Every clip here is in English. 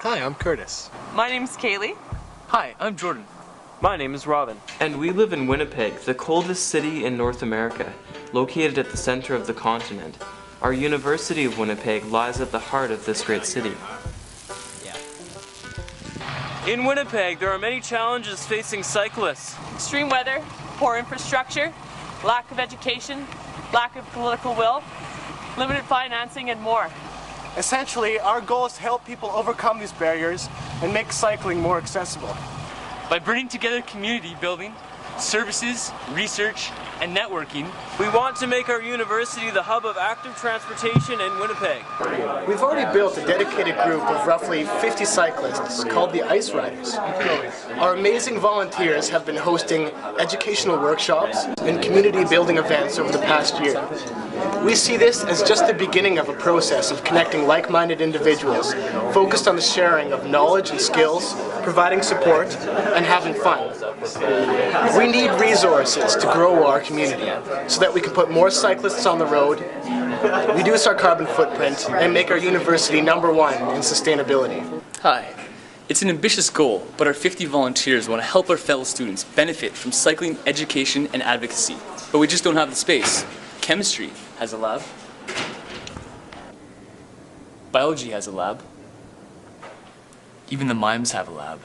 Hi, I'm Kurtis. My name's Caleigh. Hi, I'm Jordan. My name is Robin. And we live in Winnipeg, the coldest city in North America, located at the center of the continent. Our University of Winnipeg lies at the heart of this great city. In Winnipeg, there are many challenges facing cyclists. Extreme weather, poor infrastructure, lack of education, lack of political will, limited financing, and more. Essentially, our goal is to help people overcome these barriers and make cycling more accessible. By bringing together community building, services, research, and networking, we want to make our university the hub of active transportation in Winnipeg. We've already built a dedicated group of roughly 50 cyclists called the Ice Riders. Our amazing volunteers have been hosting educational workshops and community building events over the past year. We see this as just the beginning of a process of connecting like-minded individuals focused on the sharing of knowledge and skills, providing support, and having fun. We need resources to grow our community so that we can put more cyclists on the road, reduce our carbon footprint, and make our university #1 in sustainability. hi. It's an ambitious goal, but our 50 volunteers want to help our fellow students benefit from cycling education and advocacy. But we just don't have the space. Chemistry has a lab. Biology has a lab. Even the mimes have a lab.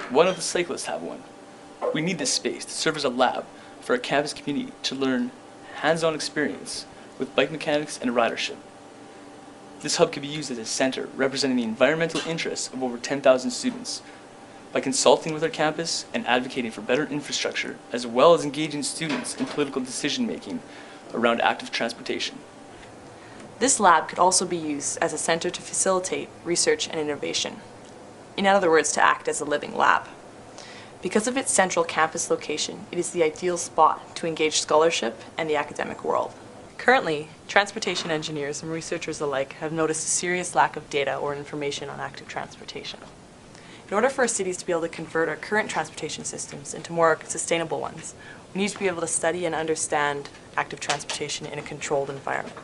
One of the cyclists have one. We need this space to serve as a lab for our campus community to learn hands-on experience with bike mechanics and ridership. This hub can be used as a center representing the environmental interests of over 10,000 students. By consulting with our campus and advocating for better infrastructure, as well as engaging students in political decision-making around active transportation. This lab could also be used as a center to facilitate research and innovation. In other words, to act as a living lab. Because of its central campus location, it is the ideal spot to engage scholarship and the academic world. Currently, transportation engineers and researchers alike have noticed a serious lack of data or information on active transportation. In order for our cities to be able to convert our current transportation systems into more sustainable ones, we need to be able to study and understand active transportation in a controlled environment.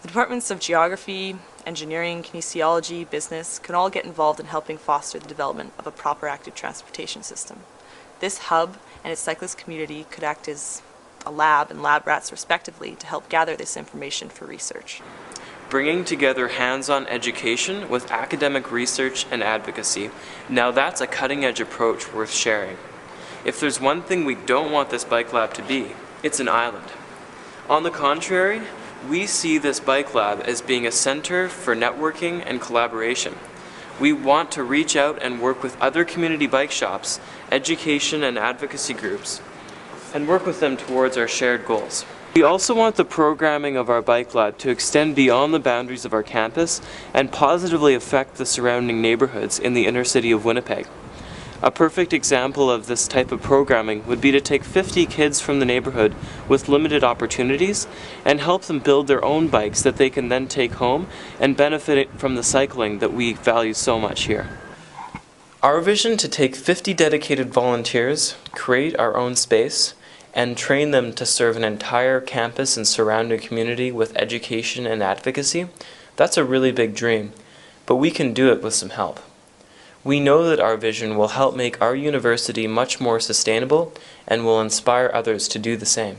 The departments of geography, engineering, kinesiology, business can all get involved in helping foster the development of a proper active transportation system. This hub and its cyclist community could act as a lab and lab rats respectively to help gather this information for research. Bringing together hands-on education with academic research and advocacy, now that's a cutting-edge approach worth sharing. If there's one thing we don't want this bike lab to be, it's an island. On the contrary, we see this bike lab as being a center for networking and collaboration. We want to reach out and work with other community bike shops, education and advocacy groups, and work with them towards our shared goals. We also want the programming of our bike lab to extend beyond the boundaries of our campus and positively affect the surrounding neighborhoods in the inner city of Winnipeg. A perfect example of this type of programming would be to take 50 kids from the neighborhood with limited opportunities and help them build their own bikes that they can then take home and benefit from the cycling that we value so much here. Our vision to take 50 dedicated volunteers, create our own space, and train them to serve an entire campus and surrounding community with education and advocacy, that's a really big dream, but we can do it with some help. We know that our vision will help make our university much more sustainable and will inspire others to do the same.